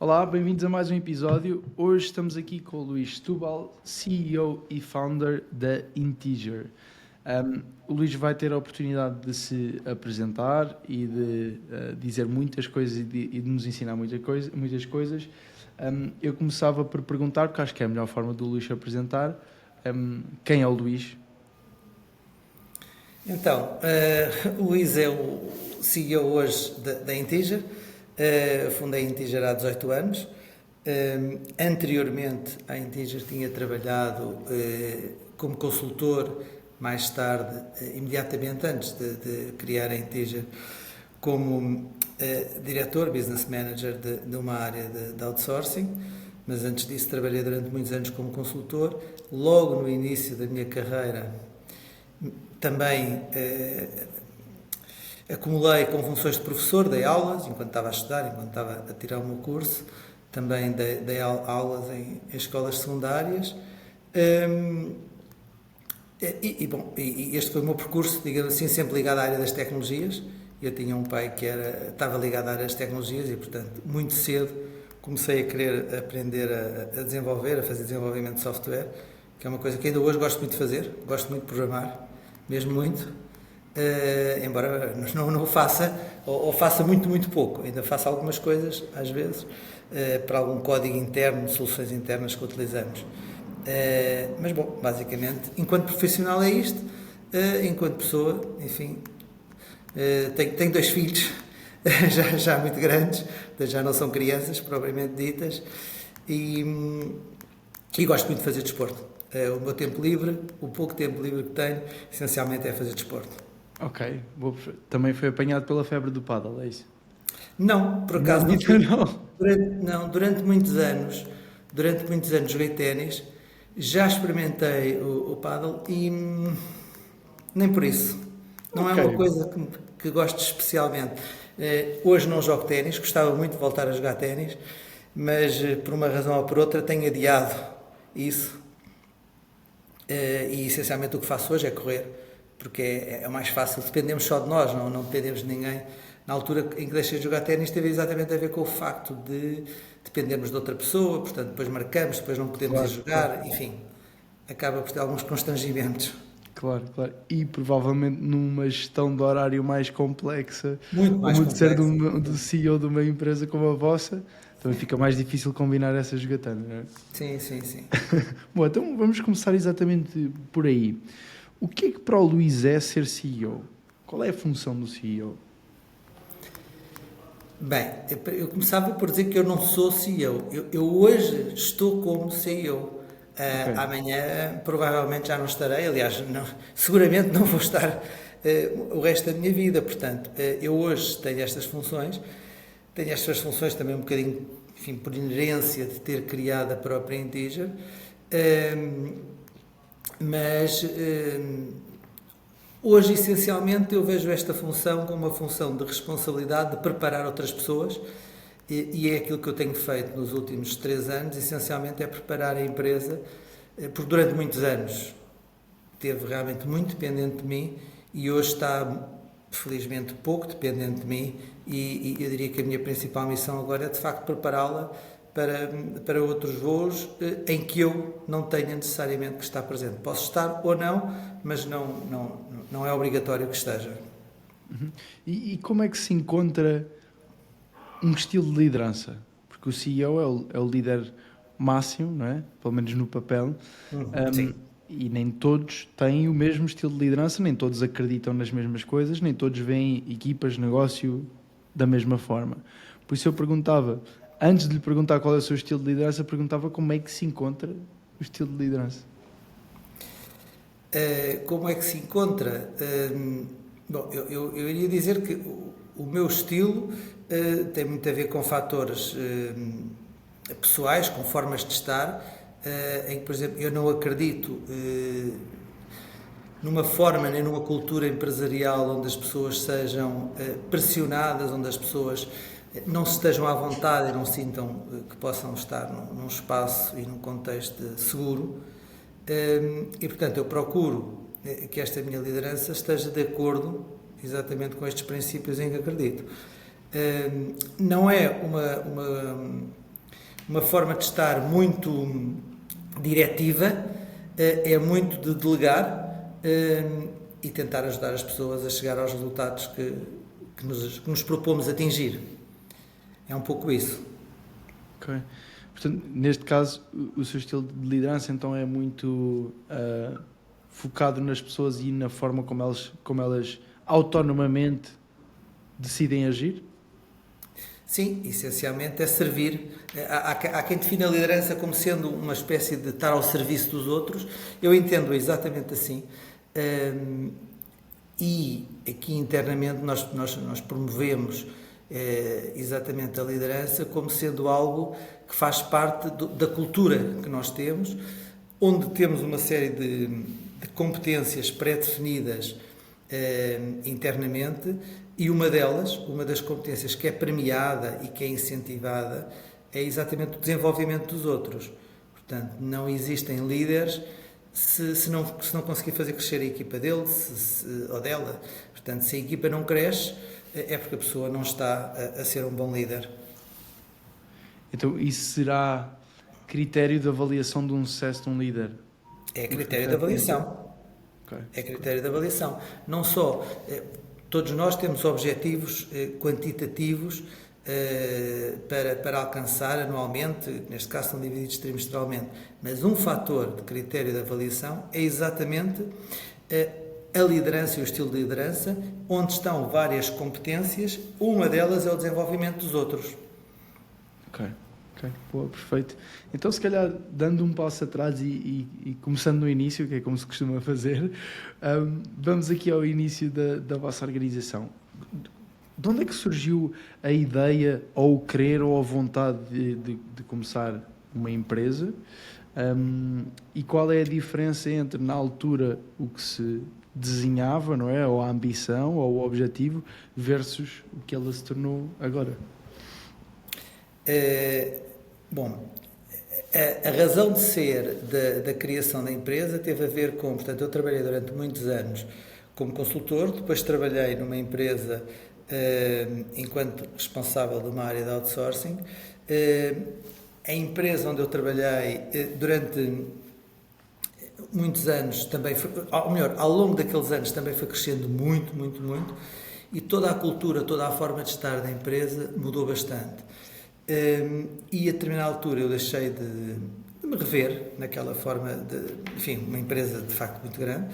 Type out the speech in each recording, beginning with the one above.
Olá, bem-vindos a mais um episódio. Hoje estamos aqui com o Luís Setúbal, CEO e founder da Integer. O Luís vai ter a oportunidade de se apresentar e de dizer muitas coisas e de nos ensinar muitas coisas. Eu começava por perguntar, porque acho que é a melhor forma do Luís se apresentar, quem é o Luís? Então, o Luís é o CEO hoje da Integer. Fundei a Integer há 18 anos. Anteriormente à Integer tinha trabalhado como consultor, mais tarde, imediatamente antes de criar a Integer, como diretor, business manager de uma área de outsourcing. Mas antes disso trabalhei durante muitos anos como consultor. Logo no início da minha carreira também acumulei com funções de professor, dei aulas enquanto estava a estudar, enquanto estava a tirar o meu curso, também dei aulas em escolas secundárias. E este foi o meu percurso, digamos assim, sempre ligado à área das tecnologias. Eu tinha um pai que estava ligado à área das tecnologias e, portanto, muito cedo comecei a querer aprender a desenvolver, a fazer desenvolvimento de software, que é uma coisa que ainda hoje gosto muito de fazer, gosto muito de programar, mesmo muito, embora não o faça, ou faça muito pouco, ainda faço algumas coisas, às vezes, para algum código interno, soluções internas que utilizamos. Mas, bom, basicamente, enquanto profissional é isto, enquanto pessoa, enfim, tenho 2 filhos, já muito grandes, já não são crianças, propriamente ditas, e gosto muito de fazer desporto. O meu tempo livre, o pouco tempo livre que tenho, essencialmente é fazer desporto. Ok, também foi apanhado pela febre do paddle, é isso? Não, por acaso não Ainda fui. não. Durante muitos anos joguei ténis, já experimentei o paddle e nem por isso. Não é Ok, uma coisa que gosto especialmente. Hoje não jogo ténis, gostava muito de voltar a jogar ténis, mas por uma razão ou por outra tenho adiado isso. E essencialmente o que faço hoje é correr, porque é mais fácil, dependemos só de nós, não dependemos de ninguém. Na altura em que deixei de jogar ténis teve exatamente a ver com o facto de dependermos de outra pessoa, portanto depois marcamos, depois não podemos ir claro, claro. jogar, enfim, acaba por ter alguns constrangimentos. Claro, claro. E provavelmente numa gestão de horário mais complexa, Muito mais como o de ser complexo. do CEO de uma empresa como a vossa, também fica mais difícil combinar essa jogatana, não é? Sim. Bom, então vamos começar exatamente por aí. O que é que para o Luís é ser CEO? Qual é a função do CEO? Bem, eu começava por dizer que eu não sou CEO. Eu hoje estou como CEO. Ok, Amanhã provavelmente já não estarei. Aliás, seguramente não vou estar o resto da minha vida. Portanto, eu hoje tenho estas funções. Tenho estas funções também um bocadinho, enfim, por inerência de ter criado a própria Integer. Mas hoje, essencialmente, eu vejo esta função como uma função de responsabilidade de preparar outras pessoas e é aquilo que eu tenho feito nos últimos 3 anos, essencialmente é preparar a empresa, porque durante muitos anos esteve realmente muito dependente de mim e hoje está, felizmente, pouco dependente de mim e eu diria que a minha principal missão agora é, de facto, prepará-la para outros voos em que eu não tenha necessariamente que estar presente. Posso estar ou não, mas não é obrigatório que esteja. uhum. E como é que se encontra um estilo de liderança? Porque o CEO é o líder máximo, não é? Pelo menos no papel. Sim. E nem todos têm o mesmo estilo de liderança, nem todos acreditam nas mesmas coisas, nem todos veem equipas, negócio da mesma forma. Por isso eu perguntava, antes de lhe perguntar qual é o seu estilo de liderança, perguntava como é que se encontra o estilo de liderança. Como é que se encontra? Bom, eu iria dizer que o meu estilo tem muito a ver com fatores pessoais, com formas de estar, em que, por exemplo, eu não acredito numa forma nem numa cultura empresarial onde as pessoas sejam pressionadas, onde as pessoas não se estejam à vontade e não sintam que possam estar num espaço e num contexto seguro. E, portanto, eu procuro que esta minha liderança esteja de acordo exatamente com estes princípios em que acredito. Não é uma forma de estar muito diretiva, é muito de delegar e tentar ajudar as pessoas a chegar aos resultados que nos propomos atingir. É um pouco isso. Ok. Portanto, neste caso, o seu estilo de liderança então é muito focado nas pessoas e na forma como elas autonomamente decidem agir? Sim, essencialmente é servir. Há quem defina a liderança como sendo uma espécie de estar ao serviço dos outros. Eu entendo exatamente assim. E aqui internamente nós promovemos exatamente a liderança como sendo algo que faz parte da cultura que nós temos, onde temos uma série de competências pré-definidas internamente, e uma das competências que é premiada e que é incentivada é exatamente o desenvolvimento dos outros. Portanto, não existem líderes se não conseguir fazer crescer a equipa dele ou dela. Portanto, se a equipa não cresce, é porque a pessoa não está a ser um bom líder. Então, isso será critério de avaliação de um sucesso de um líder? É critério de avaliação. Okay. É critério de avaliação. Não só... Todos nós temos objetivos quantitativos para alcançar anualmente, neste caso são divididos trimestralmente, mas um fator de critério de avaliação é exatamente a liderança e o estilo de liderança, onde estão várias competências, uma delas é o desenvolvimento dos outros. Ok, boa, perfeito. Então, se calhar, dando um passo atrás e começando no início, que é como se costuma fazer, vamos aqui ao início da vossa organização. De onde é que surgiu a ideia, ou o querer, ou a vontade de começar uma empresa? E qual é a diferença entre, na altura, o que se desenhava, não é? Ou a ambição, ou o objetivo, versus o que ela se tornou agora? Bom, a razão de ser da criação da empresa teve a ver com, portanto, eu trabalhei durante muitos anos como consultor, depois trabalhei numa empresa enquanto responsável de uma área de outsourcing. A empresa onde eu trabalhei durante muitos anos também foi, ou melhor, ao longo daqueles anos também foi crescendo muito, e toda a cultura, toda a forma de estar da empresa mudou bastante. E a determinada altura eu deixei de me rever naquela forma enfim, uma empresa de facto muito grande,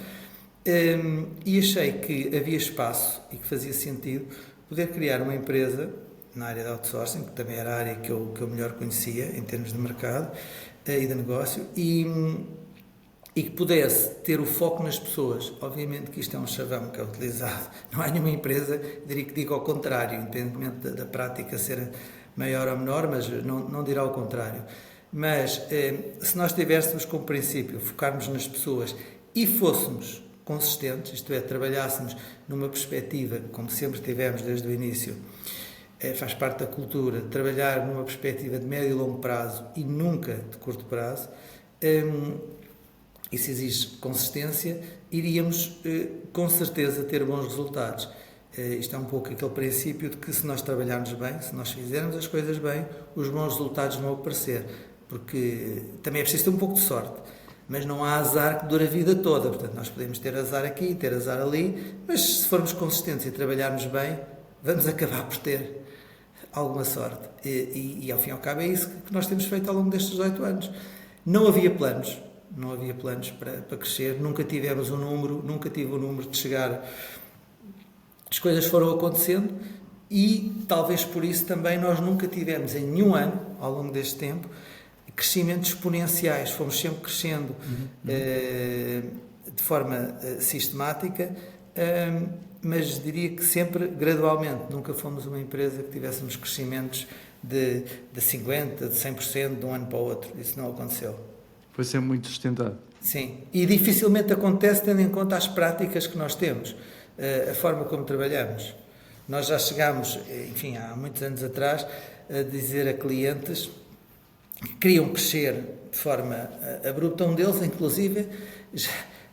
e achei que havia espaço e que fazia sentido poder criar uma empresa na área de outsourcing, que também era a área que eu melhor conhecia em termos de mercado e de negócio, e que pudesse ter o foco nas pessoas. Obviamente que isto é um chavão que é utilizado, não há nenhuma empresa, diria que diga ao contrário, independentemente da prática ser maior ou menor, mas não dirá ao contrário. Mas se nós tivéssemos como princípio focarmos nas pessoas e fôssemos consistentes, isto é, trabalhássemos numa perspectiva, como sempre tivemos desde o início, faz parte da cultura, trabalhar numa perspectiva de médio e longo prazo e nunca de curto prazo, isso exige consistência, iríamos com certeza ter bons resultados. Isto é um pouco aquele princípio de que se nós trabalharmos bem, se nós fizermos as coisas bem, os bons resultados vão aparecer, porque também é preciso ter um pouco de sorte, mas não há azar que dure a vida toda. Portanto, nós podemos ter azar aqui, ter azar ali, mas se formos consistentes e trabalharmos bem, vamos acabar por ter alguma sorte. E ao fim e ao cabo é isso que nós temos feito ao longo destes 18 anos. Não havia planos para crescer, nunca tivemos um número, nunca tive o número de chegar. As coisas foram acontecendo e talvez por isso também nós nunca tivemos em nenhum ano, ao longo deste tempo, crescimentos exponenciais. Fomos sempre crescendo de forma sistemática, mas diria que sempre gradualmente. Nunca fomos uma empresa que tivéssemos crescimentos de 50%, de 100% de um ano para o outro. Isso não aconteceu. Foi sempre muito sustentado. Sim, e dificilmente acontece tendo em conta as práticas que nós temos, a forma como trabalhamos. Nós já chegámos, enfim, há muitos anos atrás, a dizer a clientes que queriam crescer de forma abrupta. Um deles, inclusive,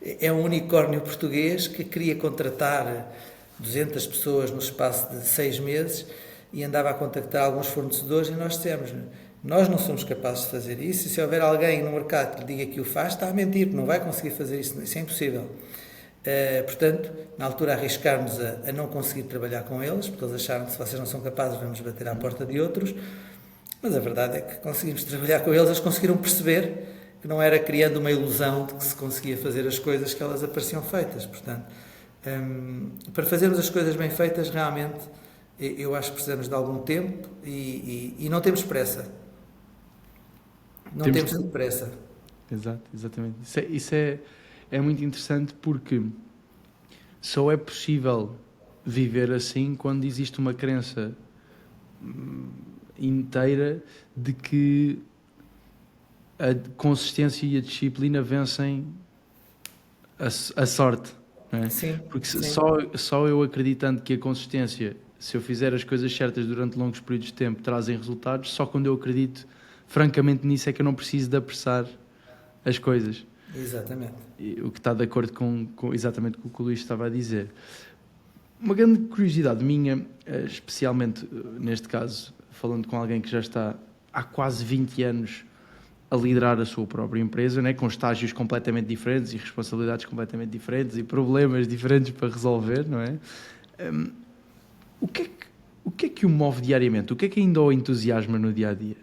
é um unicórnio português que queria contratar 200 pessoas no espaço de 6 meses e andava a contactar alguns fornecedores e nós dissemos, Nós não somos capazes de fazer isso, e se houver alguém no mercado que lhe diga que o faz, está a mentir, não vai conseguir fazer isso, isso é impossível. Portanto, na altura arriscarmos a não conseguir trabalhar com eles, porque eles acharam que se vocês não são capazes vamos bater à porta de outros, mas a verdade é que conseguimos trabalhar com eles, eles conseguiram perceber que não era criando uma ilusão de que se conseguia fazer as coisas que elas apareciam feitas. Portanto, para fazermos as coisas bem feitas, realmente, eu acho que precisamos de algum tempo e não temos pressa. Não temos pressa. Exatamente. Isso é muito interessante porque só é possível viver assim quando existe uma crença inteira de que a consistência e a disciplina vencem a sorte, não é? Sim, porque sim. Só eu acreditando que a consistência, se eu fizer as coisas certas durante longos períodos de tempo, trazem resultados, só quando eu acredito francamente nisso é que eu não preciso de apressar as coisas. Exatamente. O que está de acordo exatamente com o que o Luís estava a dizer. Uma grande curiosidade minha, especialmente neste caso, falando com alguém que já está há quase 20 anos a liderar a sua própria empresa, né, com estágios completamente diferentes e responsabilidades completamente diferentes e problemas diferentes para resolver, não é? O que é que o move diariamente? O que é que ainda o entusiasma no dia-a-dia?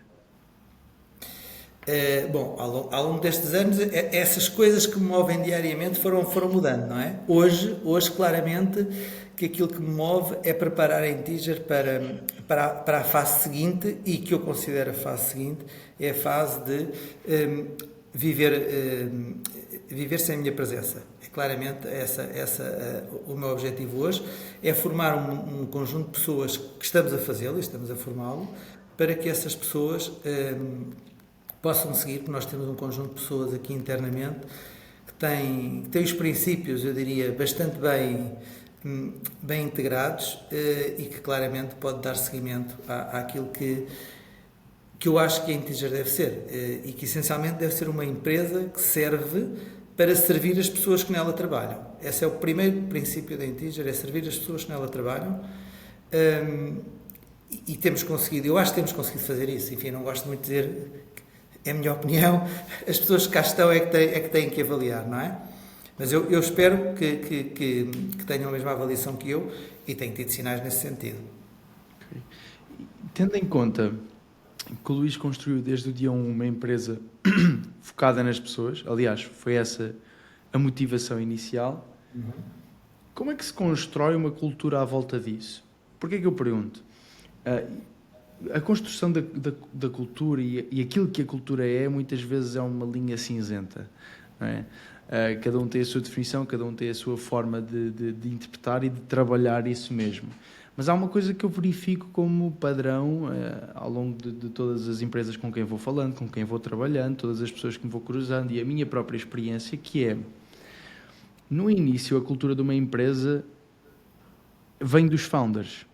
Bom, ao longo destes anos, essas coisas que me movem diariamente foram mudando, não é? Hoje, claramente, que aquilo que me move é preparar a Integer para a fase seguinte, e que eu considero a fase seguinte é a fase de viver sem a minha presença. É claramente o meu objetivo hoje, é formar um conjunto de pessoas que estamos a fazê-lo e estamos a formá-lo, para que essas pessoas possam seguir, porque nós temos um conjunto de pessoas aqui internamente que têm os princípios, eu diria, bastante bem integrados, e que claramente pode dar seguimento àquilo que eu acho que a Integer deve ser, e que essencialmente deve ser uma empresa que serve para servir as pessoas que nela trabalham. Esse é o primeiro princípio da Integer, é servir as pessoas que nela trabalham, e temos conseguido, eu acho que temos conseguido fazer isso. Enfim, não gosto muito de dizer, é a minha opinião, as pessoas que cá estão é que têm que avaliar, não é? Mas eu espero que tenham a mesma avaliação que eu, e tenho tido sinais nesse sentido. Okay. Tendo em conta que o Luís construiu desde o dia 1 uma empresa focada nas pessoas, aliás, foi essa a motivação inicial, como é que se constrói uma cultura à volta disso? Porquê que eu pergunto? A construção da cultura e aquilo que a cultura é, muitas vezes é uma linha cinzenta, não é? Cada um tem a sua definição, cada um tem a sua forma de interpretar e de trabalhar isso mesmo. Mas há uma coisa que eu verifico como padrão ao longo de todas as empresas com quem vou falando, com quem vou trabalhando, todas as pessoas que me vou cruzando, e a minha própria experiência, que é, no início, a cultura de uma empresa vem dos founders,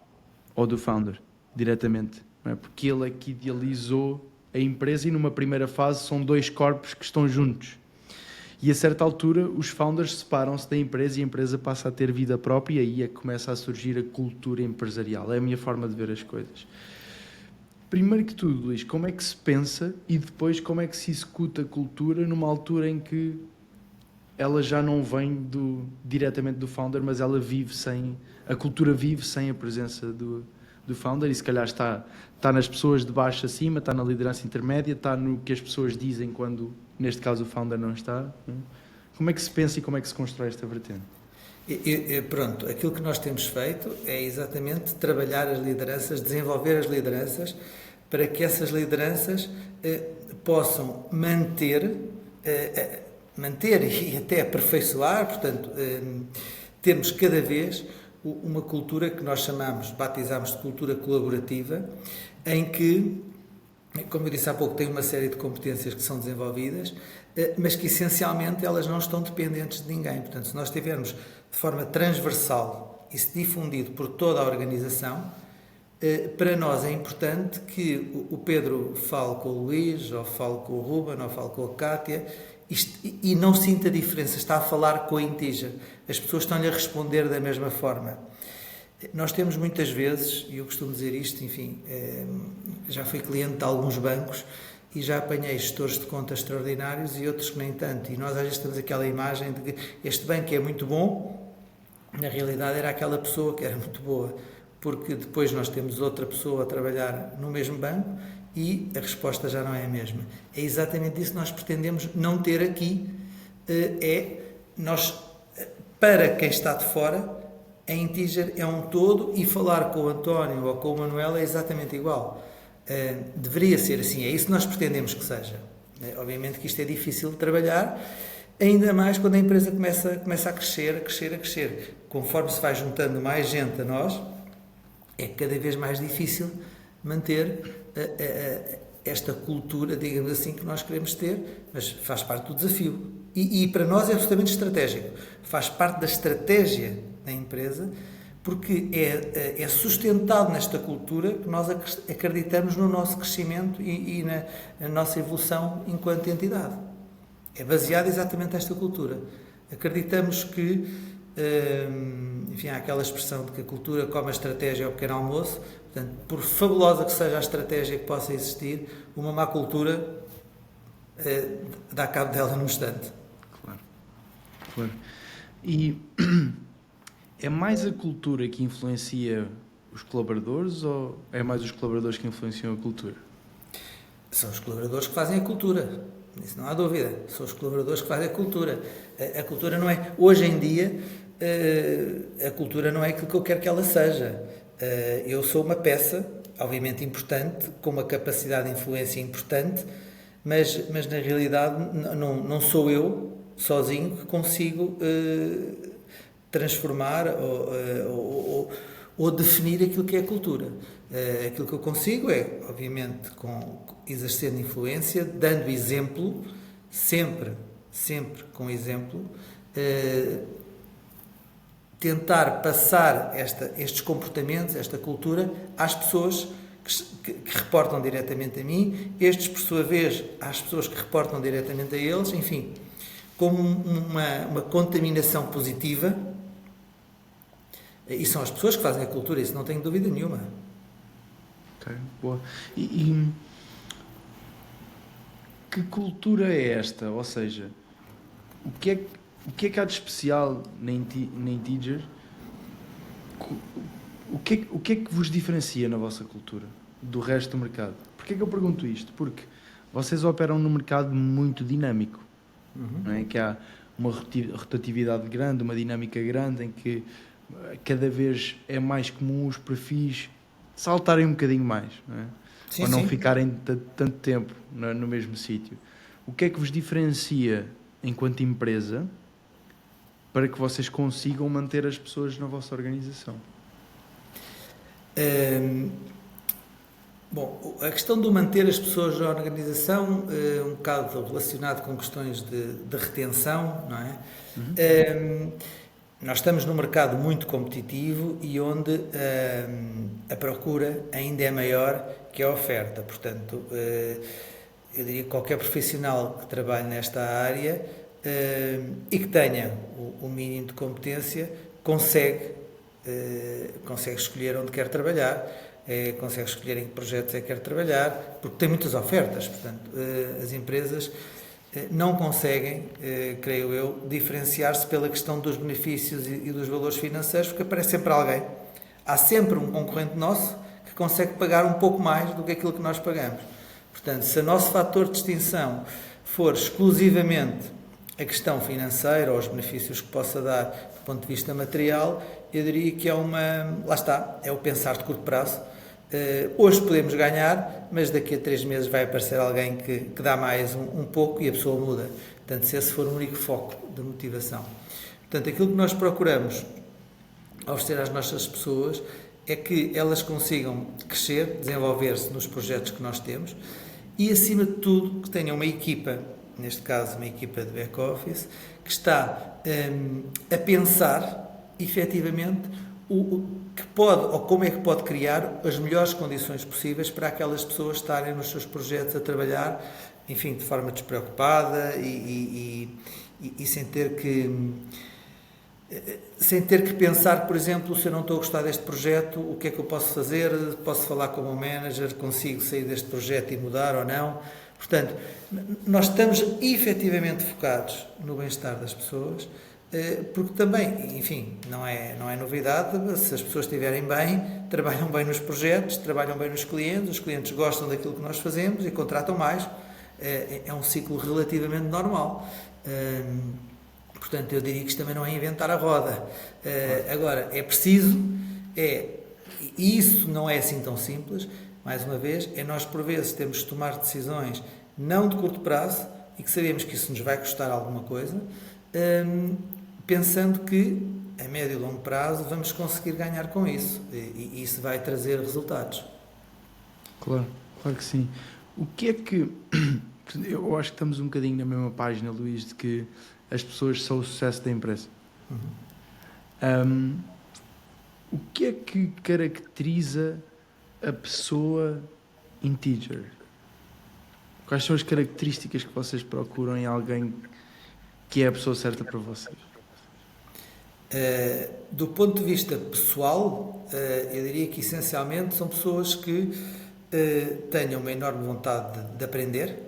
ou do founder, diretamente. Não é? Porque ele é que idealizou a empresa, e numa primeira fase são dois corpos que estão juntos. E a certa altura os founders separam-se da empresa e a empresa passa a ter vida própria, e aí é que começa a surgir a cultura empresarial. É a minha forma de ver as coisas. Primeiro que tudo, Luís, como é que se pensa e depois como é que se executa a cultura numa altura em que ela já não vem diretamente do founder, mas ela a cultura vive sem a presença do founder, e se calhar está nas pessoas de baixo acima, está na liderança intermédia, está no que as pessoas dizem quando, neste caso, o founder não está. Como é que se pensa e como é que se constrói esta vertente? Pronto, aquilo que nós temos feito é exatamente trabalhar as lideranças, desenvolver as lideranças, para que essas lideranças possam manter e até aperfeiçoar, portanto, termos cada vez uma cultura que nós batizamos de cultura colaborativa, em que, como eu disse há pouco, tem uma série de competências que são desenvolvidas, mas que essencialmente elas não estão dependentes de ninguém. Portanto, se nós tivermos de forma transversal e se difundido por toda a organização, para nós é importante que o Pedro fale com o Luís, ou fale com o Ruben, ou fale com a Cátia, e não sinta diferença, está a falar com a Integer. As pessoas estão-lhe a responder da mesma forma. Nós temos muitas vezes, e eu costumo dizer isto, enfim, já fui cliente de alguns bancos e já apanhei gestores de contas extraordinários e outros que nem tanto. E nós às vezes temos aquela imagem de que este banco é muito bom, na realidade era aquela pessoa que era muito boa, porque depois nós temos outra pessoa a trabalhar no mesmo banco e a resposta já não é a mesma. É exatamente isso que nós pretendemos não ter aqui, para quem está de fora, a Integer é um todo e falar com o António ou com o Manuel é exatamente igual. Deveria ser assim, é isso que nós pretendemos que seja. Obviamente que isto é difícil de trabalhar, ainda mais quando a empresa começa a crescer. Conforme se vai juntando mais gente a nós, é cada vez mais difícil manter esta cultura, digamos assim, que nós queremos ter, mas faz parte do desafio. E para nós é absolutamente estratégico. Faz parte da estratégia da empresa, porque é sustentado nesta cultura que nós acreditamos no nosso crescimento e na nossa evolução enquanto entidade. É baseado exatamente nesta cultura. Acreditamos que, enfim, há aquela expressão de que a cultura come a estratégia ao pequeno almoço. Portanto, por fabulosa que seja a estratégia que possa existir, uma má cultura dá cabo dela num instante. Claro. E é mais a cultura que influencia os colaboradores ou é mais os colaboradores que influenciam a cultura? São os colaboradores que fazem a cultura. Isso não há dúvida. São os colaboradores que fazem a cultura. A cultura não é... Hoje em dia, a cultura não é aquilo que eu quero que ela seja. Eu sou uma peça, obviamente importante, com uma capacidade de influência importante, mas na realidade não sou eu, sozinho, que consigo transformar ou definir aquilo que é a cultura. Aquilo que eu consigo é, obviamente, exercendo influência, dando exemplo, sempre com exemplo, tentar passar estes comportamentos, esta cultura, às pessoas que reportam diretamente a mim, estes, por sua vez, às pessoas que reportam diretamente a eles, enfim, como uma contaminação positiva. E são as pessoas que fazem a cultura, isso não tenho dúvida nenhuma. Ok, boa. E que cultura é esta? Ou seja, o que é que há de especial na Integer? O que é que vos diferencia na vossa cultura do resto do mercado? Porquê é que eu pergunto isto? Porque vocês operam num mercado muito dinâmico, não é? Que há uma rotatividade grande, uma dinâmica grande, em que cada vez é mais comum os perfis saltarem um bocadinho mais, não é? Sim, ou não sim. ficarem tanto tempo no mesmo sítio. O que é que vos diferencia enquanto empresa para que vocês consigam manter as pessoas na vossa organização? Bom, a questão de manter as pessoas na organização é um bocado relacionado com questões de retenção, não é? Nós estamos num mercado muito competitivo e onde a procura ainda é maior que a oferta. Portanto, eu diria que qualquer profissional que trabalhe nesta área e que tenha o mínimo de competência consegue escolher onde quer trabalhar, consegue escolher em que projetos é que quer trabalhar, porque tem muitas ofertas. Portanto, as empresas não conseguem, creio eu, diferenciar-se pela questão dos benefícios e dos valores financeiros, porque aparece sempre alguém. Há sempre um concorrente nosso que consegue pagar um pouco mais do que aquilo que nós pagamos. Portanto, se o nosso fator de distinção for exclusivamente a questão financeira ou os benefícios que possa dar do ponto de vista material, eu diria que lá está, é o pensar de curto prazo. Hoje podemos ganhar, mas daqui a 3 meses vai aparecer alguém que dá mais um pouco e a pessoa muda. Portanto, se esse for o único foco de motivação. Portanto, aquilo que nós procuramos oferecer às nossas pessoas é que elas consigam crescer, desenvolver-se nos projetos que nós temos e, acima de tudo, que tenham uma equipa, neste caso uma equipa de back-office, que está a pensar, efetivamente, o que pode, ou como é que pode criar as melhores condições possíveis para aquelas pessoas estarem nos seus projetos a trabalhar, enfim, de forma despreocupada e sem ter que sem ter que pensar, por exemplo, se eu não estou a gostar deste projeto, o que é que eu posso fazer? Posso falar com o meu manager, consigo sair deste projeto e mudar ou não? Portanto, nós estamos efetivamente focados no bem-estar das pessoas, porque também, enfim, não é novidade, se as pessoas estiverem bem, trabalham bem nos projetos, trabalham bem nos clientes, os clientes gostam daquilo que nós fazemos e contratam mais, é um ciclo relativamente normal. Portanto, eu diria que isto também não é inventar a roda. Agora, é preciso, e isso não é assim tão simples, mais uma vez, é nós por vezes temos de tomar decisões não de curto prazo e que sabemos que isso nos vai custar alguma coisa, pensando que a médio e longo prazo vamos conseguir ganhar com isso e isso vai trazer resultados. Claro, claro que sim. O que é que... Eu acho que estamos um bocadinho na mesma página, Luís, de que as pessoas são o sucesso da empresa. O que é que caracteriza a pessoa Integer? Quais são as características que vocês procuram em alguém que é a pessoa certa para vocês? Do ponto de vista pessoal, eu diria que essencialmente são pessoas que tenham uma enorme vontade de aprender,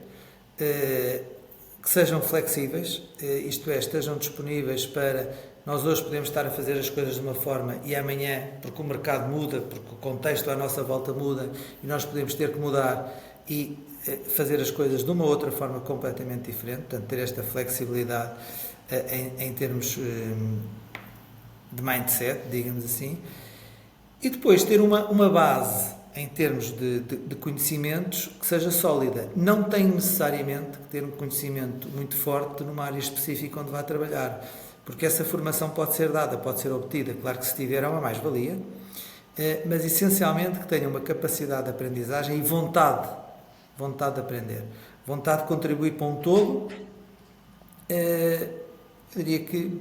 que sejam flexíveis, isto é, estejam disponíveis para... Nós hoje podemos estar a fazer as coisas de uma forma e amanhã, porque o mercado muda, porque o contexto à nossa volta muda e nós podemos ter que mudar e fazer as coisas de uma outra forma completamente diferente, portanto, ter esta flexibilidade em termos de mindset, digamos assim, e depois ter uma base em termos de conhecimentos que seja sólida. Não tem necessariamente que ter um conhecimento muito forte numa área específica onde vai trabalhar, porque essa formação pode ser dada, pode ser obtida, claro que se tiver é uma mais-valia, mas essencialmente que tenha uma capacidade de aprendizagem e vontade de aprender, vontade de contribuir para um todo. Eu diria que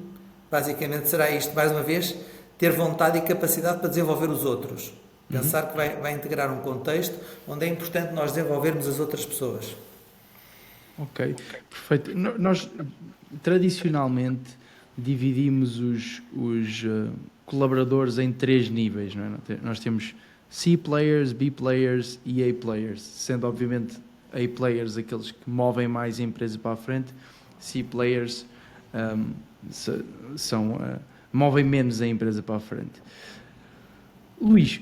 basicamente será isto, mais uma vez, ter vontade e capacidade para desenvolver os outros. Pensar que vai integrar um contexto onde é importante nós desenvolvermos as outras pessoas. Ok, perfeito. Nós, tradicionalmente, dividimos os colaboradores em 3 níveis, não é? Nós temos C players, B players e A players, sendo obviamente A players aqueles que movem mais a empresa para a frente, C players movem menos a empresa para a frente. Luís,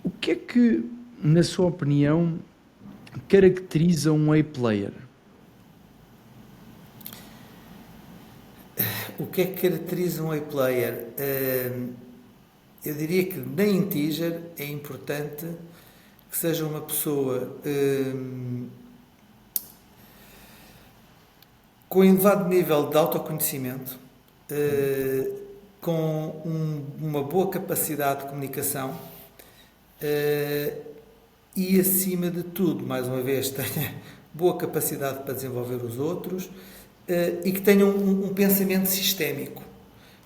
o que é que, na sua opinião, caracteriza um A player? O que é que caracteriza um A-player? Eu diria que na Integer é importante que seja uma pessoa com elevado nível de autoconhecimento, com uma boa capacidade de comunicação e, acima de tudo, mais uma vez, tenha boa capacidade para desenvolver os outros e que tenha um pensamento sistémico,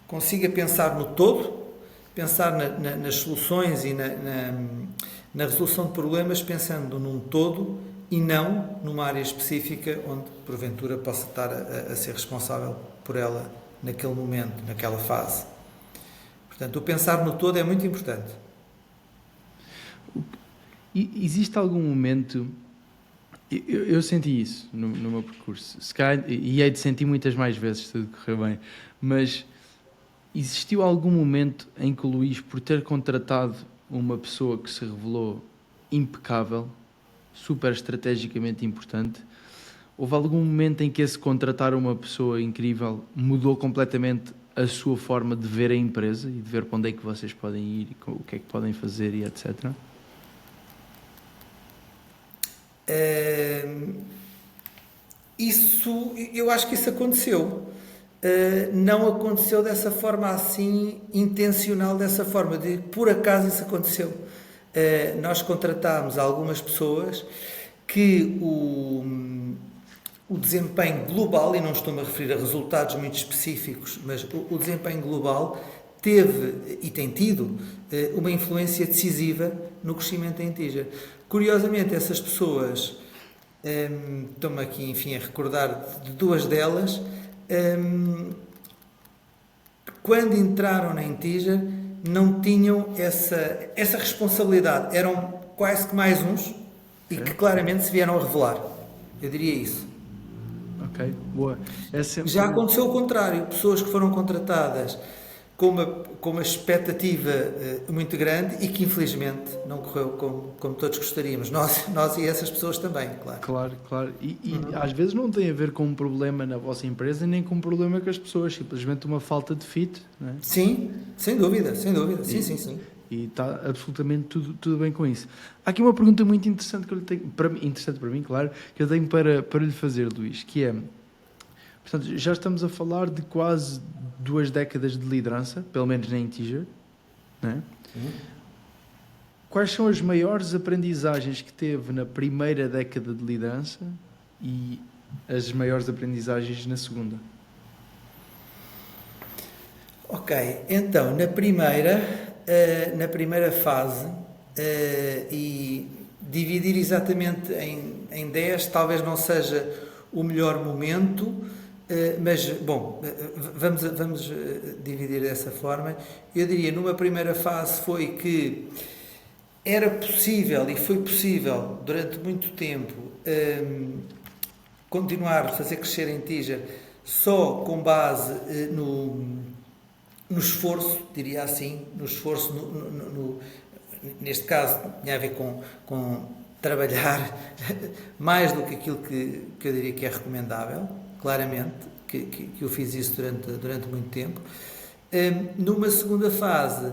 consiga pensar no todo, pensar nas soluções e na resolução de problemas, pensando num todo e não numa área específica onde, porventura, possa estar a ser responsável por ela naquele momento, naquela fase. Portanto, o pensar no todo é muito importante. Existe algum momento... Eu senti isso no meu percurso, se calhar, e hei de sentir muitas mais vezes se tudo correr bem, mas existiu algum momento em que o Luís, por ter contratado uma pessoa que se revelou impecável, super estrategicamente importante, houve algum momento em que esse contratar uma pessoa incrível mudou completamente a sua forma de ver a empresa e de ver para onde é que vocês podem ir, e o que é que podem fazer e etc.? Eu acho que isso aconteceu. Não aconteceu dessa forma assim, intencional dessa forma, de por acaso isso aconteceu. Nós contratámos algumas pessoas que o desempenho global, e não estou-me a referir a resultados muito específicos, mas o desempenho global teve e tem tido uma influência decisiva no crescimento da Integer. Curiosamente, essas pessoas, estou-me aqui, enfim, a recordar de 2 delas, quando entraram na Integer, não tinham essa responsabilidade. Eram quase que mais uns e que claramente se vieram a revelar. Eu diria isso. Ok, boa. É sempre... Já aconteceu o contrário. Pessoas que foram contratadas com uma expectativa muito grande e que infelizmente não correu como todos gostaríamos. Nós e essas pessoas também, claro. Claro. E às vezes não tem a ver com um problema na vossa empresa nem com um problema com as pessoas, simplesmente uma falta de fit, não é? Sim, sem dúvida. Sim. E está absolutamente tudo bem com isso. Há aqui uma pergunta muito interessante que eu lhe tenho, interessante para mim, claro, que eu tenho para lhe fazer, Luís, que é, portanto, já estamos a falar de quase 2 décadas de liderança, pelo menos na Integer, não é? Quais são as maiores aprendizagens que teve na primeira década de liderança e as maiores aprendizagens na segunda? Ok, então, na primeira fase, e dividir exatamente em 10 talvez não seja o melhor momento, mas, bom, vamos dividir dessa forma. Eu diria, numa primeira fase foi que era possível, e foi possível durante muito tempo, continuar a fazer crescer a Integer só com base no esforço, diria assim, no esforço, neste caso, tinha a ver com trabalhar mais do que aquilo que eu diria que é recomendável, claramente, que eu fiz isso durante muito tempo. Numa segunda fase,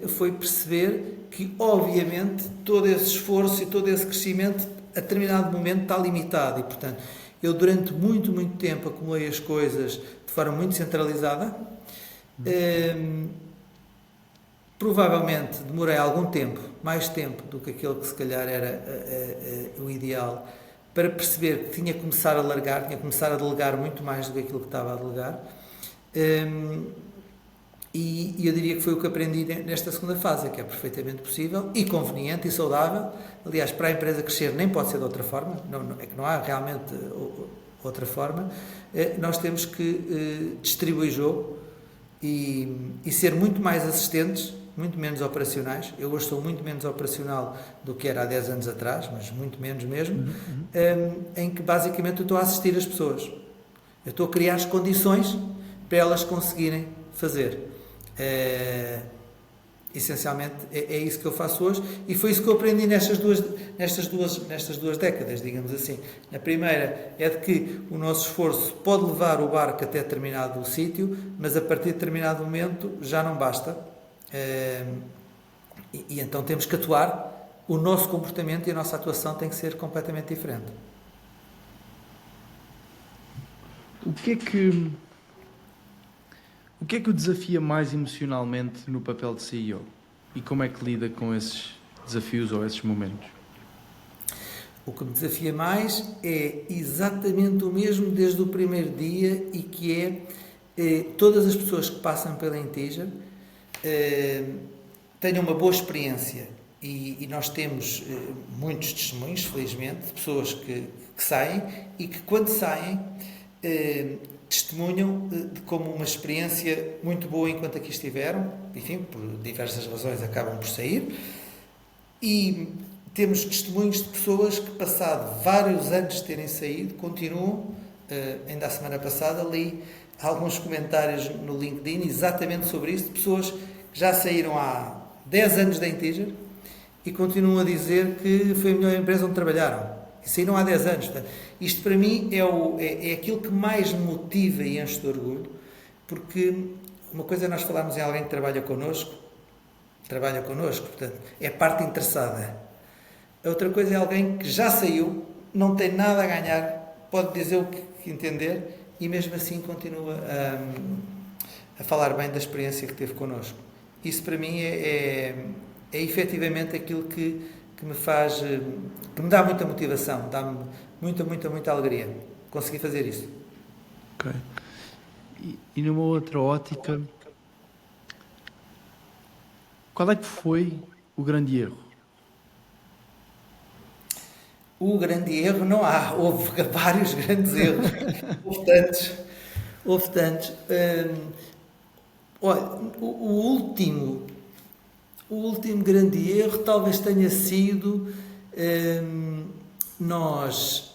foi perceber que, obviamente, todo esse esforço e todo esse crescimento, a determinado momento, está limitado. E, portanto, eu durante muito tempo acumulei as coisas de forma muito centralizada. Provavelmente demorei algum tempo, mais tempo do que aquele que se calhar era o ideal, para perceber que tinha que começar a largar, tinha que começar a delegar muito mais do que aquilo que estava a delegar. E eu diria que foi o que aprendi nesta segunda fase, que é perfeitamente possível e conveniente e saudável. Aliás, para a empresa crescer nem pode ser de outra forma, é que não há realmente outra forma. Nós temos que distribuir jogo e ser muito mais assistentes, muito menos operacionais. Eu hoje sou muito menos operacional do que era há 10 anos atrás, mas muito menos mesmo, em que basicamente eu estou a assistir as pessoas. Eu estou a criar as condições para elas conseguirem fazer. Essencialmente é isso que eu faço hoje e foi isso que eu aprendi nestas duas décadas, digamos assim. A primeira é de que o nosso esforço pode levar o barco até determinado sítio, mas a partir de determinado momento já não basta, e então temos que atuar. O nosso comportamento e a nossa atuação tem que ser completamente diferente. O que é que o desafia mais emocionalmente no papel de CEO? E como é que lida com esses desafios ou esses momentos? O que me desafia mais é exatamente o mesmo desde o primeiro dia e que é todas as pessoas que passam pela Integer tenham uma boa experiência. E nós temos muitos testemunhos, felizmente, de pessoas que saem e que quando saem testemunham de como uma experiência muito boa enquanto aqui estiveram, enfim, por diversas razões acabam por sair, e temos testemunhos de pessoas que, passado vários anos de terem saído, continuam. Ainda a semana passada li alguns comentários no LinkedIn exatamente sobre isso, de pessoas que já saíram há 10 anos da Integer e continuam a dizer que foi a melhor empresa onde trabalharam. E saíram há 10 anos. Portanto, isto para mim é aquilo que mais me motiva e enche de orgulho, porque uma coisa é nós falarmos em alguém que trabalha connosco, portanto, é parte interessada. A outra coisa é alguém que já saiu, não tem nada a ganhar, pode dizer o que entender e mesmo assim continua a falar bem da experiência que teve connosco. Isso para mim é efetivamente aquilo que me faz, que me dá muita motivação, dá-me muita alegria conseguir fazer isso. Ok. E numa outra ótica, qual é que foi o grande erro? O grande erro não há, houve vários grandes erros, houve tantos. Olha, o último grande erro talvez tenha sido nós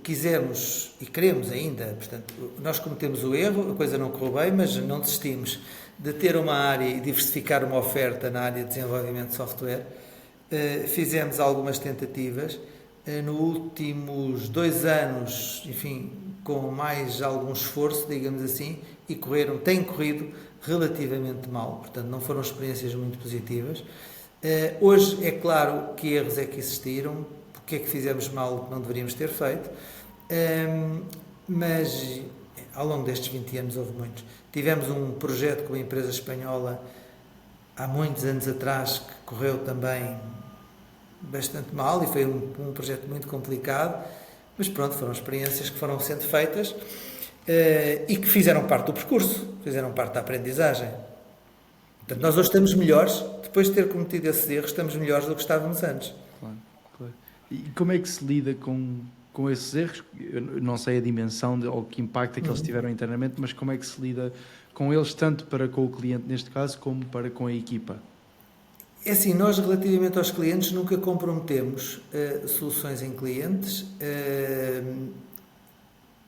quisemos e queremos ainda, portanto, nós cometemos o erro, a coisa não correu bem, mas não desistimos de ter uma área e diversificar uma oferta na área de desenvolvimento de software. Fizemos algumas tentativas, nos últimos 2 anos, enfim, com mais algum esforço, digamos assim, e têm corrido relativamente mal, portanto não foram experiências muito positivas. Hoje é claro que erros é que existiram, porque é que fizemos mal o que não deveríamos ter feito, mas ao longo destes 20 anos houve muitos. Tivemos um projeto com uma empresa espanhola há muitos anos atrás que correu também bastante mal e foi um projeto muito complicado, mas pronto, foram experiências que foram sendo feitas e que fizeram parte do percurso, fizeram parte da aprendizagem. Portanto, nós hoje estamos melhores, depois de ter cometido esses erros, estamos melhores do que estávamos antes. Claro, claro. E como é que se lida com esses erros? Eu não sei a dimensão ou que impacto é que eles tiveram internamente, mas como é que se lida com eles, tanto para com o cliente neste caso, como para com a equipa? É assim, nós relativamente aos clientes nunca comprometemos soluções em clientes.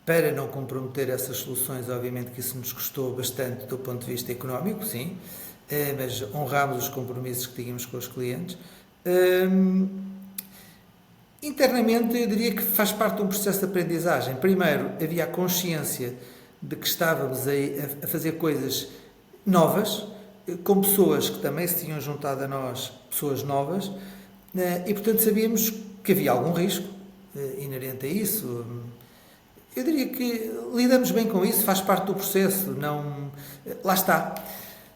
Para não comprometer essas soluções, obviamente que isso nos custou bastante do ponto de vista económico, sim, mas honramos os compromissos que tínhamos com os clientes. Internamente, eu diria que faz parte de um processo de aprendizagem. Primeiro, havia a consciência de que estávamos a fazer coisas novas, com pessoas que também se tinham juntado a nós, pessoas novas, e portanto sabíamos que havia algum risco inerente a isso. Eu diria que lidamos bem com isso, faz parte do processo, não... Lá está.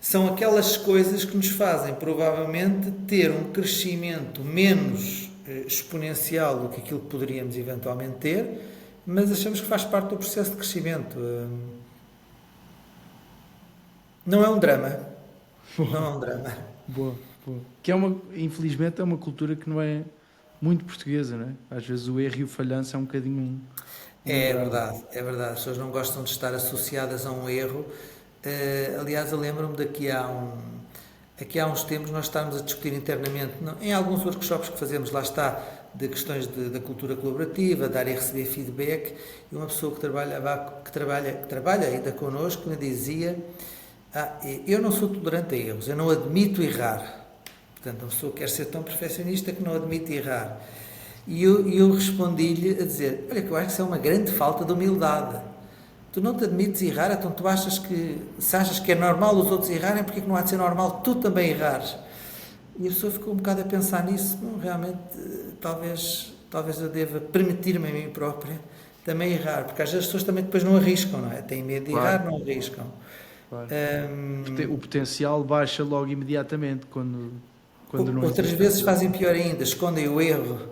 São aquelas coisas que nos fazem, provavelmente, ter um crescimento menos exponencial do que aquilo que poderíamos eventualmente ter, mas achamos que faz parte do processo de crescimento. Não é um drama. Não é um drama. Boa, boa. Que infelizmente, é uma cultura que não é muito portuguesa, não é? Às vezes o erro e o falhanço é um bocadinho... É verdade, é verdade. As pessoas não gostam de estar associadas a um erro. Aliás, eu lembro-me aqui há uns tempos nós estávamos a discutir internamente, em alguns workshops que fazemos, lá está, de questões da cultura colaborativa, dar e receber feedback, e uma pessoa que trabalha ainda connosco me dizia: eu não sou tolerante a erros, eu não admito errar. Portanto, uma pessoa quer ser tão perfeccionista que não admite errar. E eu respondi-lhe a dizer: olha, que eu acho que isso é uma grande falta de humildade. Tu não te admites errar, então tu achas que é normal os outros errarem, porque é que não há de ser normal tu também errares? E a pessoa ficou um bocado a pensar nisso. Não, realmente, talvez eu deva permitir-me a mim própria também errar, porque às vezes as pessoas também depois não arriscam, não é? Têm medo de errar, não arriscam. Claro. O potencial baixa logo imediatamente quando não outras vezes fazem pior ainda, escondem o erro.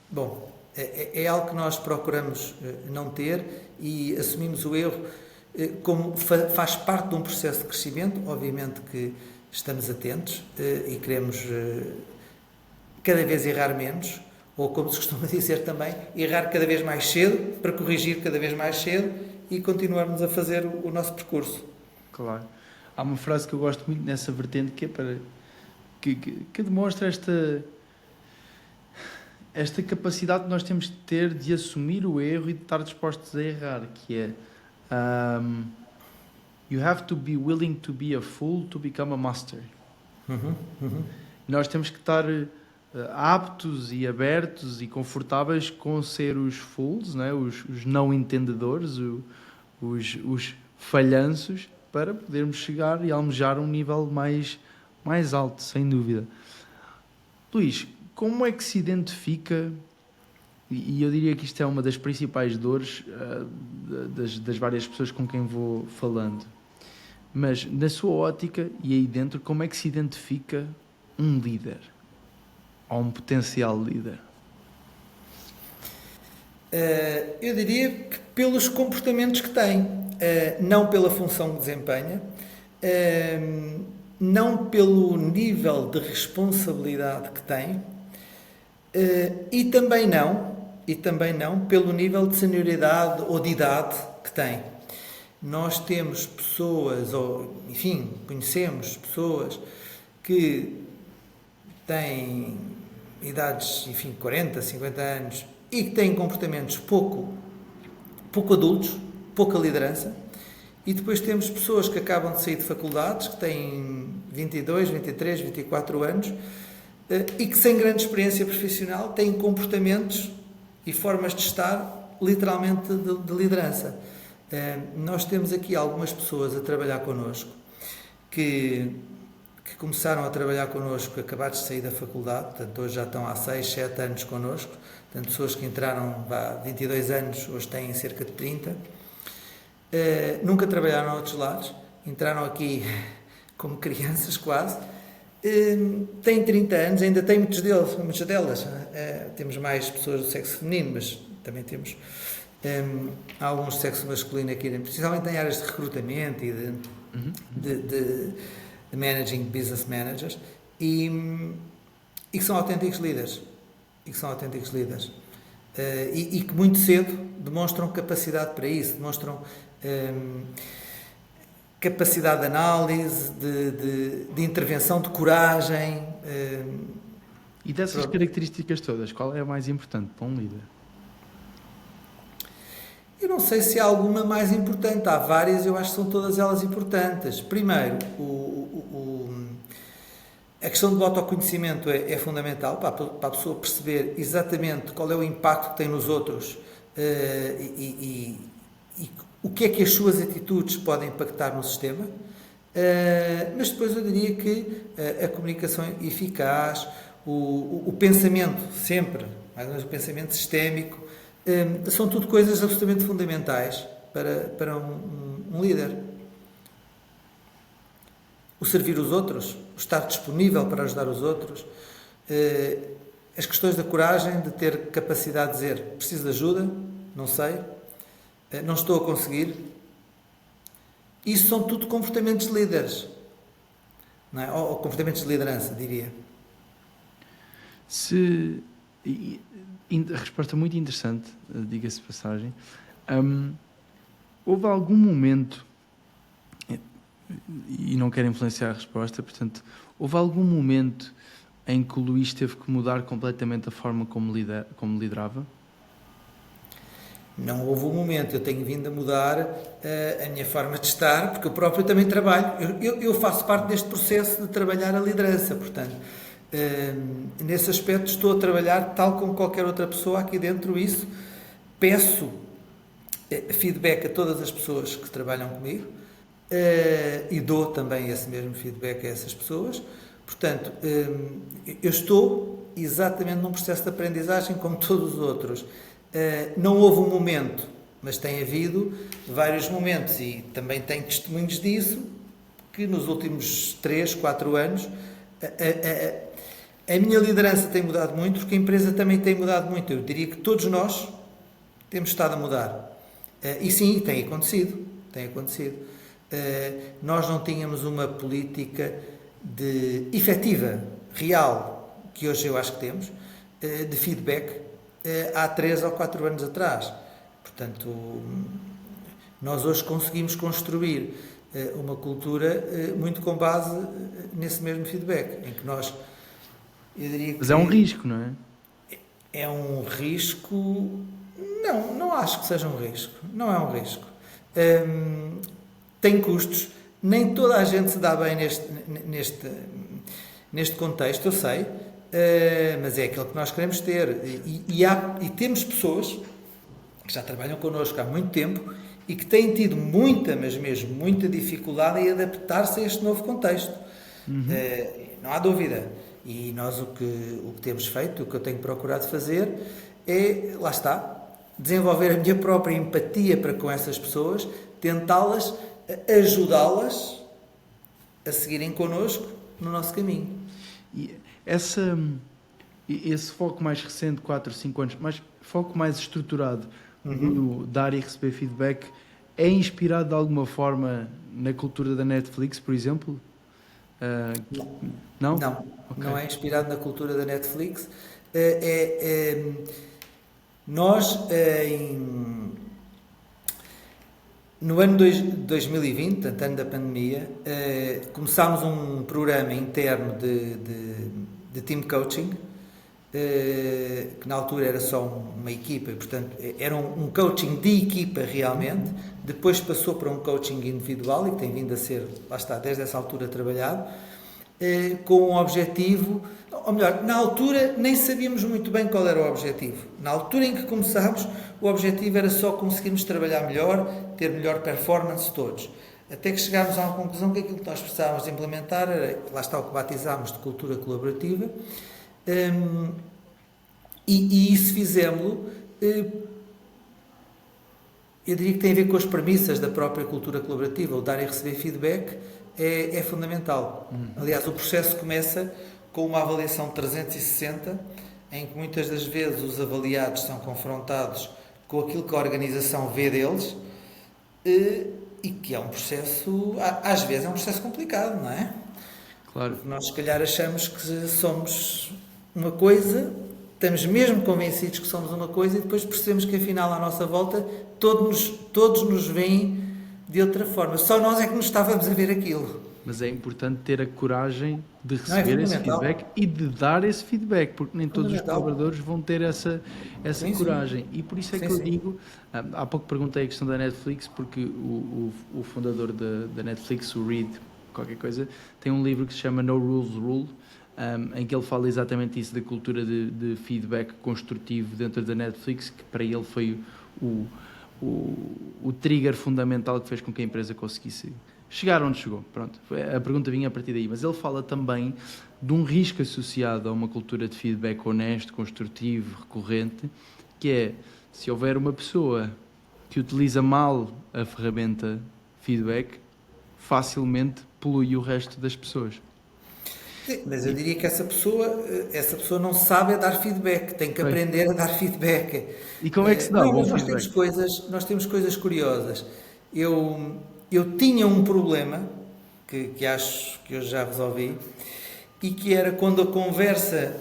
Bom, é algo que nós procuramos não ter e assumimos o erro como faz parte de um processo de crescimento. Obviamente que estamos atentos e queremos cada vez errar menos, ou como se costuma dizer também, errar cada vez mais cedo para corrigir cada vez mais cedo e continuarmos a fazer o nosso percurso. Claro. Há uma frase que eu gosto muito nessa vertente que é que demonstra esta capacidade que nós temos de ter de assumir o erro e de estar dispostos a errar, que é you have to be willing to be a fool to become a master. Nós temos que estar aptos e abertos e confortáveis com ser os fools, né? os não entendedores, os falhanços, para podermos chegar e almejar um nível mais alto, sem dúvida. Luís, como é que se identifica, e eu diria que isto é uma das principais dores das várias pessoas com quem vou falando, mas na sua ótica e aí dentro, como é que se identifica um líder ou um potencial líder? Eu diria que pelos comportamentos que tem, não pela função que desempenha, não pelo nível de responsabilidade que tem, e também não pelo nível de senioridade ou de idade que tem. nós temos pessoas, ou enfim, conhecemos pessoas que têm idades, enfim, 40, 50 anos e que têm comportamentos pouco adultos, pouca liderança, e depois temos pessoas que acabam de sair de faculdades, que têm 22, 23, 24 anos e que sem grande experiência profissional têm comportamentos e formas de estar literalmente de liderança. Nós temos aqui algumas pessoas a trabalhar connosco que começaram a trabalhar connosco acabados de sair da faculdade, portanto hoje já estão há 6, 7 anos connosco, portanto pessoas que entraram há 22 anos, hoje têm cerca de 30, nunca trabalharam a outros lados, entraram aqui como crianças quase, têm 30 anos, ainda tem muitas delas, temos mais pessoas do sexo feminino, mas também temos alguns do sexo masculino aqui, principalmente em áreas de recrutamento e de managing business managers, e que são autênticos líderes, e que muito cedo demonstram capacidade para isso, demonstram capacidade de análise, de intervenção, de coragem. E dessas características todas, qual é a mais importante para um líder? Eu não sei se há alguma mais importante, há várias, eu acho que são todas elas importantes. Primeiro, a questão do autoconhecimento é fundamental para a pessoa perceber exatamente qual é o impacto que tem nos outros e o que é que as suas atitudes podem impactar no sistema. Mas depois eu diria que a comunicação eficaz, o pensamento sempre, mais ou menos o pensamento sistémico, são tudo coisas absolutamente fundamentais para um líder. O servir os outros, o estar disponível para ajudar os outros, as questões da coragem, de ter capacidade de dizer preciso de ajuda, não sei, não estou a conseguir. Isso são tudo comportamentos de líderes, não é? Ou comportamentos de liderança, diria. A resposta muito interessante, diga-se de passagem. Houve algum momento, e não quero influenciar a resposta, portanto, houve algum momento em que o Luís teve que mudar completamente a forma como liderava? Não houve um momento, eu tenho vindo a mudar a minha forma de estar, porque eu próprio também trabalho, eu faço parte deste processo de trabalhar a liderança, portanto, nesse aspecto estou a trabalhar tal como qualquer outra pessoa aqui dentro, isso, peço feedback a todas as pessoas que trabalham comigo e dou também esse mesmo feedback a essas pessoas, portanto, eu estou exatamente num processo de aprendizagem como todos os outros. Não houve um momento, mas tem havido vários momentos e também tenho testemunhos disso, que nos últimos 3, 4 anos a minha liderança tem mudado muito, porque a empresa também tem mudado muito. Eu diria que todos nós temos estado a mudar. E sim, tem acontecido. Nós não tínhamos uma política efetiva, real, que hoje eu acho que temos, de feedback, há 3 ou 4 anos atrás. Portanto, nós hoje conseguimos construir uma cultura muito com base nesse mesmo feedback, em que nós, eu diria que... Mas é um risco, não é? É um risco... Não acho que seja um risco. Não é um risco. Tem custos. Nem toda a gente se dá bem neste contexto, eu sei, mas é aquilo que nós queremos ter. E temos pessoas que já trabalham connosco há muito tempo e que têm tido muita, mas mesmo muita dificuldade em adaptar-se a este novo contexto. Não há dúvida. E nós o que temos feito, o que eu tenho procurado fazer é, lá está, desenvolver a minha própria empatia para com essas pessoas, tentá-las, ajudá-las a seguirem connosco no nosso caminho. E esse foco mais recente, 4, 5 anos, mas foco mais estruturado no dar e receber feedback, é inspirado de alguma forma na cultura da Netflix, por exemplo? Não? Não, okay. Não é inspirado na cultura da Netflix. Nós, No ano 2020, portanto, ano da pandemia, começámos um programa interno de team coaching, que na altura era só uma equipa, portanto era um coaching de equipa realmente, depois passou para um coaching individual e que tem vindo a ser, lá está, desde essa altura trabalhado, com um objetivo, ou melhor, na altura nem sabíamos muito bem qual era o objetivo. Na altura em que começámos, o objetivo era só conseguirmos trabalhar melhor, ter melhor performance todos. Até que chegámos a uma conclusão que aquilo que nós precisávamos de implementar era, lá está o que batizámos de cultura colaborativa, e isso fizemos-lo, eu diria que tem a ver com as premissas da própria cultura colaborativa. O dar e receber feedback é fundamental. Aliás, o processo começa com uma avaliação 360, em que muitas das vezes os avaliados são confrontados com aquilo que a organização vê deles, e que é um processo, às vezes é um processo complicado, não é? Claro. Porque nós se calhar achamos que somos uma coisa, estamos mesmo convencidos que somos uma coisa e depois percebemos que afinal à nossa volta todos nos veem de outra forma. Só nós é que nos estávamos a ver aquilo. Mas é importante ter a coragem de receber esse feedback e de dar esse feedback, porque nem todos os colaboradores vão ter essa sim, coragem. Sim. E por isso é que eu digo, há pouco perguntei a questão da Netflix, porque o fundador da Netflix, o Reed, qualquer coisa, tem um livro que se chama No Rules Rule, em que ele fala exatamente isso, da cultura de feedback construtivo dentro da Netflix, que para ele foi o trigger fundamental que fez com que a empresa conseguisse chegar onde chegou. Pronto, a pergunta vinha a partir daí. Mas ele fala também de um risco associado a uma cultura de feedback honesto, construtivo, recorrente, que é, se houver uma pessoa que utiliza mal a ferramenta feedback, facilmente polui o resto das pessoas. Sim, mas eu diria que essa pessoa não sabe dar feedback, tem que aprender a dar feedback. E como é que se dá o feedback? Nós temos coisas curiosas. Eu tinha um problema, que acho que eu já resolvi, e que era quando a conversa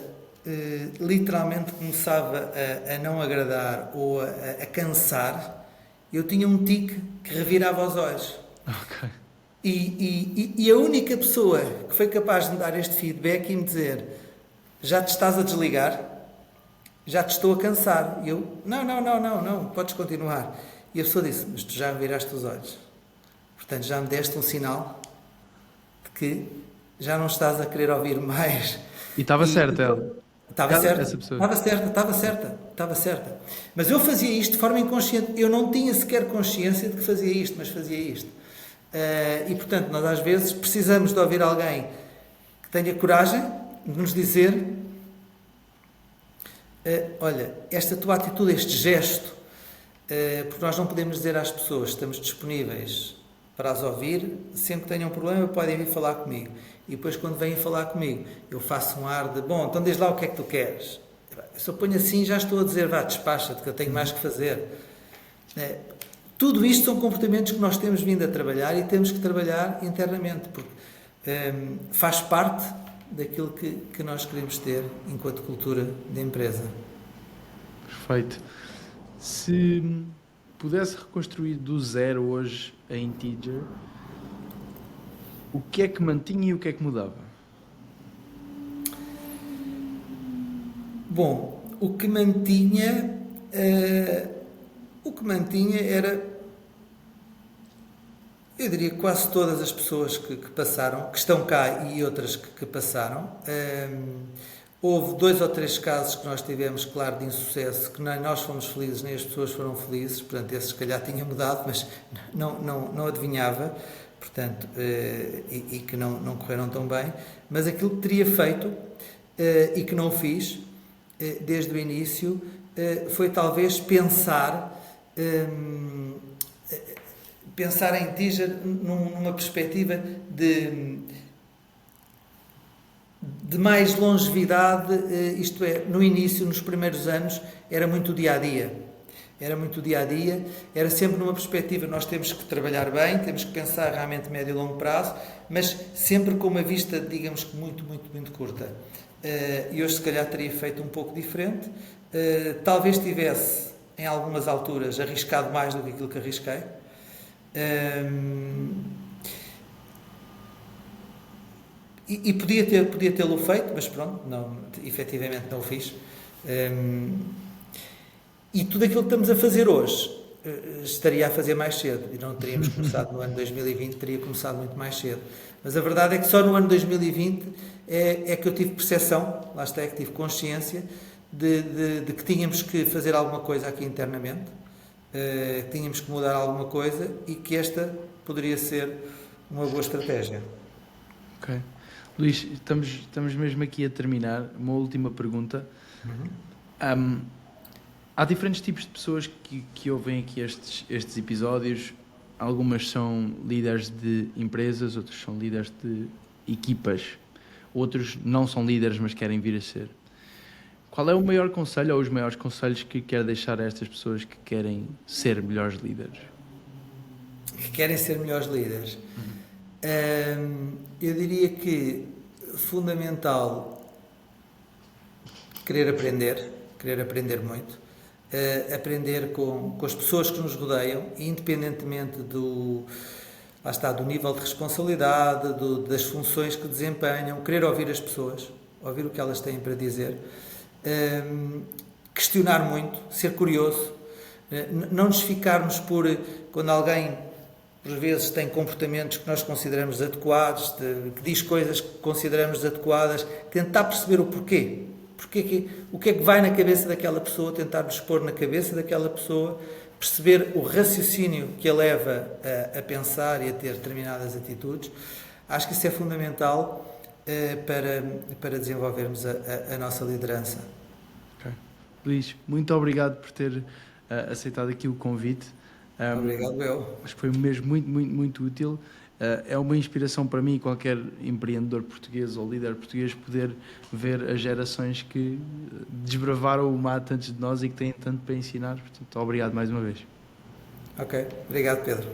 literalmente começava a não agradar ou a cansar, eu tinha um tique que revirava os olhos. Ok. E a única pessoa que foi capaz de me dar este feedback e me dizer: já te estás a desligar? Já te estou a cansar. E eu: não, podes continuar. E a pessoa disse: mas tu já me viraste os olhos. Portanto, já me deste um sinal de que já não estás a querer ouvir mais. E estava certa ela. Estava certa. Mas eu fazia isto de forma inconsciente. Eu não tinha sequer consciência de que fazia isto, mas fazia isto. E, portanto, nós às vezes precisamos de ouvir alguém que tenha coragem de nos dizer: olha, esta tua atitude, este gesto, porque nós não podemos dizer às pessoas: estamos disponíveis para as ouvir, sempre que tenham um problema podem vir falar comigo. E depois, quando vêm falar comigo, eu faço um ar de: bom, então diz lá o que é que tu queres. Se eu ponho assim, já estou a dizer: vá, despacha-te, que eu tenho mais que fazer. Tudo isto são comportamentos que nós temos vindo a trabalhar e temos que trabalhar internamente, porque faz parte daquilo que nós queremos ter enquanto cultura de empresa. Perfeito. Se pudesse reconstruir do zero hoje a Integer, o que é que mantinha e o que é que mudava? Bom, o que mantinha era, eu diria, quase todas as pessoas que passaram, que estão cá e outras que passaram. Houve 2 ou 3 casos que nós tivemos, claro, de insucesso, que nem nós fomos felizes, nem as pessoas foram felizes, portanto, esses se calhar tinham mudado, mas não adivinhava, portanto, e que não correram tão bem. Mas aquilo que teria feito, e que não fiz, desde o início, foi talvez pensar em Integer numa perspectiva de mais longevidade, isto é, no início, nos primeiros anos, era muito dia-a-dia. Era sempre numa perspectiva: nós temos que trabalhar bem, temos que pensar realmente médio e longo prazo, mas sempre com uma vista, digamos que muito, muito, muito curta. E hoje, se calhar, teria feito um pouco diferente. Talvez tivesse, em algumas alturas, arriscado mais do que aquilo que arrisquei. E podia tê-lo feito, mas pronto, não, efetivamente não o fiz. E tudo aquilo que estamos a fazer hoje estaria a fazer mais cedo, e não teríamos começado no ano 2020, teria começado muito mais cedo. Mas a verdade é que só no ano 2020 é que eu tive percepção, lá está, é que tive consciência de que tínhamos que fazer alguma coisa aqui internamente, que tínhamos que mudar alguma coisa e que esta poderia ser uma boa estratégia. Ok. Luís, estamos mesmo aqui a terminar. Uma última pergunta. Há diferentes tipos de pessoas que ouvem aqui estes episódios. Algumas são líderes de empresas, outros são líderes de equipas, outros não são líderes, mas querem vir a ser. Qual é o maior conselho ou os maiores conselhos que quer deixar a estas pessoas que querem ser melhores líderes? Que querem ser melhores líderes. Eu diria que fundamental querer aprender muito, aprender com as pessoas que nos rodeiam, independentemente do nível de responsabilidade, das funções que desempenham, querer ouvir as pessoas, ouvir o que elas têm para dizer, questionar muito, ser curioso, não nos ficarmos quando alguém por vezes tem comportamentos que nós consideramos adequados, que diz coisas que consideramos adequadas, tentar perceber o porquê. O que é que vai na cabeça daquela pessoa, tentar nos pôr na cabeça daquela pessoa, perceber o raciocínio que a leva a pensar e a ter determinadas atitudes. Acho que isso é fundamental para desenvolvermos a nossa liderança. Okay. Luís, muito obrigado por ter aceitado aqui o convite. Obrigado, eu. Acho que foi mesmo muito, muito, muito útil. É uma inspiração para mim e qualquer empreendedor português ou líder português poder ver as gerações que desbravaram o mato antes de nós e que têm tanto para ensinar. Portanto, obrigado mais uma vez. Ok, obrigado, Pedro.